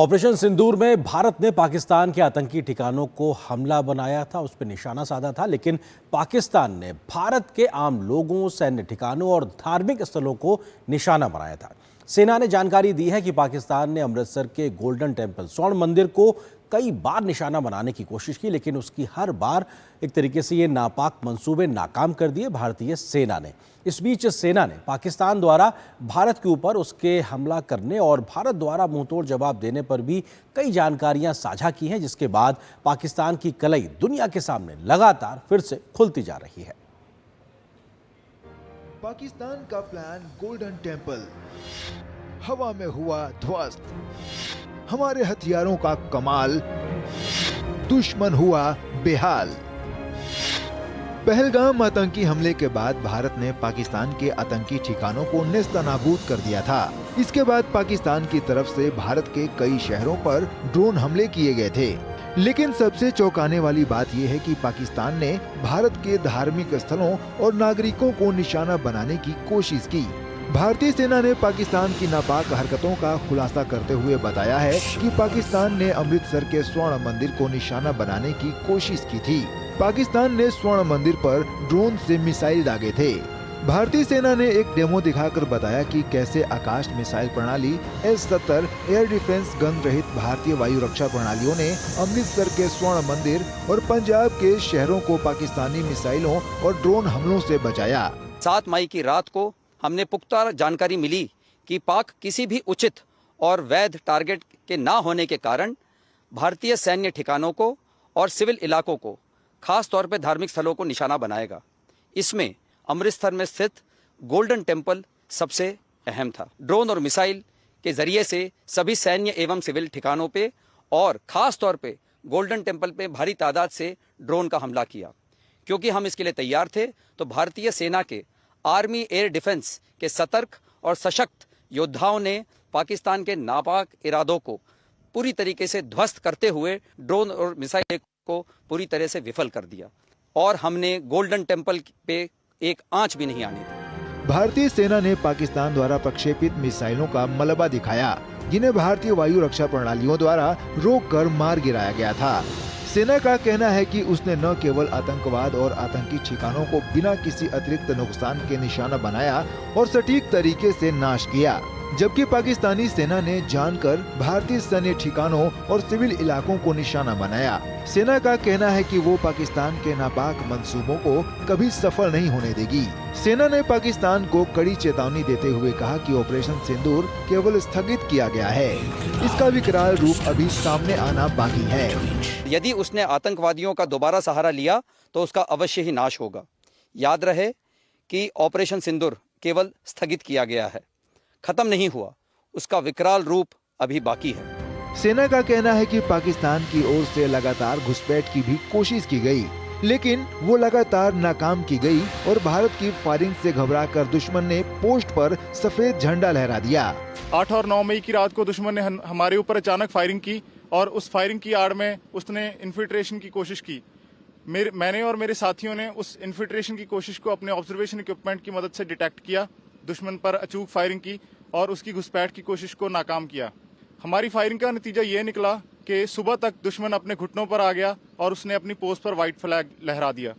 Operation सिंदूर में भारत ने पाकिस्तान के आतंकी ठिकानों को हमला बनाया था, उस पर निशाना साधा था, लेकिन पाकिस्तान ने भारत के आम लोगों, सैन्य ठिकानों और धार्मिक स्थलों को निशाना बनाया था। सेना ने जानकारी दी है कि पाकिस्तान ने अमृतसर के गोल्डन टेम्पल स्वर्ण मंदिर को कई बार निशाना बनाने की कोशिश की, लेकिन उसकी हर बार एक तरीके से ये नापाक मंसूबे नाकाम कर दिए भारतीय सेना ने। इस बीच सेना ने पाकिस्तान द्वारा भारत के ऊपर उसके हमला करने और भारत द्वारा मुंहतोड़ जवाब देने पर भी कई जानकारियां साझा की हैं, जिसके बाद पाकिस्तान की कलई दुनिया के सामने लगातार फिर से खुलती जा रही है। पाकिस्तान का प्लान गोल्डन टेम्पल हवा में हुआ ध्वस्त। हमारे हथियारों का कमाल, दुश्मन हुआ बेहाल। पहलगाम आतंकी हमले के बाद भारत ने पाकिस्तान के आतंकी ठिकानों को नेस्तनाबूद कर दिया था। इसके बाद पाकिस्तान की तरफ से भारत के कई शहरों पर ड्रोन हमले किए गए थे, लेकिन सबसे चौंकाने वाली बात यह है कि पाकिस्तान ने भारत के धार्मिक स्थलों और नागरिकों को निशाना बनाने की कोशिश की। भारतीय सेना ने पाकिस्तान की नापाक हरकतों का खुलासा करते हुए बताया है कि पाकिस्तान ने अमृतसर के स्वर्ण मंदिर को निशाना बनाने की कोशिश की थी। पाकिस्तान ने स्वर्ण मंदिर पर ड्रोन से मिसाइल दागे थे। भारतीय सेना ने एक डेमो दिखाकर बताया कि कैसे आकाश मिसाइल प्रणाली S-70 एयर डिफेंस गन रहित भारतीय वायु रक्षा प्रणालियों ने अमृतसर के स्वर्ण मंदिर और पंजाब के शहरों को पाकिस्तानी मिसाइलों और ड्रोन हमलों से बचाया। 7 मई की रात को हमने पुख्ता जानकारी मिली कि पाक किसी भी उचित और वैध टारगेट के ना होने के कारण भारतीय सैन्य ठिकानों को और सिविल इलाकों को, खास तौर पर धार्मिक स्थलों को निशाना बनाएगा। इसमें अमृतसर में स्थित गोल्डन टेम्पल सबसे अहम था। ड्रोन और मिसाइल के जरिए से सभी सैन्य एवं सिविल ठिकानों पे और खास तौर पे गोल्डन टेम्पल पे भारी तादाद से ड्रोन का हमला किया। क्योंकि हम इसके लिए तैयार थे, तो भारतीय सेना के आर्मी एयर डिफेंस के सतर्क और सशक्त योद्धाओं ने पाकिस्तान के नापाक इरादों को पूरी तरीके से ध्वस्त करते हुए ड्रोन और मिसाइल को पूरी तरह से विफल कर दिया और हमने गोल्डन टेम्पल पे एक आंच भी नहीं आने दी। भारतीय सेना ने पाकिस्तान द्वारा प्रक्षेपित मिसाइलों का मलबा दिखाया, जिन्हें भारतीय वायु रक्षा प्रणालियों द्वारा रोककर मार गिराया गया था। सेना का कहना है कि उसने न केवल आतंकवाद और आतंकी ठिकानों को बिना किसी अतिरिक्त नुकसान के निशाना बनाया और सटीक तरीके से नाश किया, जबकि पाकिस्तानी सेना ने जानकर भारतीय सैन्य ठिकानों और सिविल इलाकों को निशाना बनाया। सेना का कहना है कि वो पाकिस्तान के नापाक मंसूबों को कभी सफल नहीं होने देगी। सेना ने पाकिस्तान को कड़ी चेतावनी देते हुए कहा कि ऑपरेशन सिंदूर केवल स्थगित किया गया है, इसका विकराल रूप अभी सामने आना बाकी है। यदि उसने आतंकवादियों का दोबारा सहारा लिया तो उसका अवश्य ही नाश होगा। याद रहे कि ऑपरेशन सिंदूर केवल स्थगित किया गया है, खत्म नहीं हुआ, उसका विकराल रूप अभी बाकी है। सेना का कहना है कि पाकिस्तान की ओर से लगातार घुसपैठ की भी कोशिश की गई, लेकिन वो लगातार नाकाम की गई और भारत की फायरिंग से घबराकर दुश्मन ने पोस्ट पर सफेद झंडा लहरा दिया। 8 और 9 मई की रात को दुश्मन ने हमारे ऊपर अचानक फायरिंग की और उस फायरिंग की आड़ में उसने इन्फिल्ट्रेशन की कोशिश की। मैंने और मेरे साथियों ने उस इन्फिल्ट्रेशन की कोशिश को अपने ऑब्जर्वेशन इक्विपमेंट की मदद से डिटेक्ट किया, दुश्मन पर अचूक फायरिंग की और उसकी घुसपैठ की कोशिश को नाकाम किया। हमारी फायरिंग का नतीजा ये निकला कि सुबह तक दुश्मन अपने घुटनों पर आ गया और उसने अपनी पोस्ट पर व्हाइट फ्लैग लहरा दिया।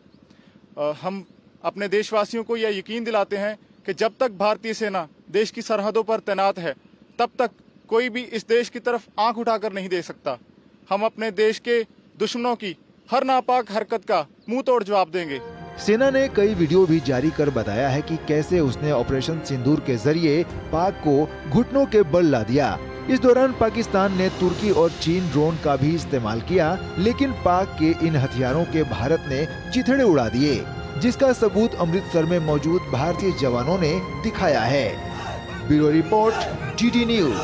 हम अपने देशवासियों को यह यकीन दिलाते हैं कि जब तक भारतीय सेना देश की सरहदों पर तैनात है, तब तक कोई भी इस देश की तरफ आंख उठाकर नहीं देख सकता। हम अपने देश के दुश्मनों की हर नापाक हरकत का मुंह तोड़ जवाब देंगे। सेना ने कई वीडियो भी जारी कर बताया है कि कैसे उसने ऑपरेशन सिंदूर के जरिए पाक को घुटनों के बल ला दिया। इस दौरान पाकिस्तान ने तुर्की और चीन ड्रोन का भी इस्तेमाल किया, लेकिन पाक के इन हथियारों के भारत ने चिथड़े उड़ा दिए, जिसका सबूत अमृतसर में मौजूद भारतीय जवानों ने दिखाया है। Bureau report, DD news.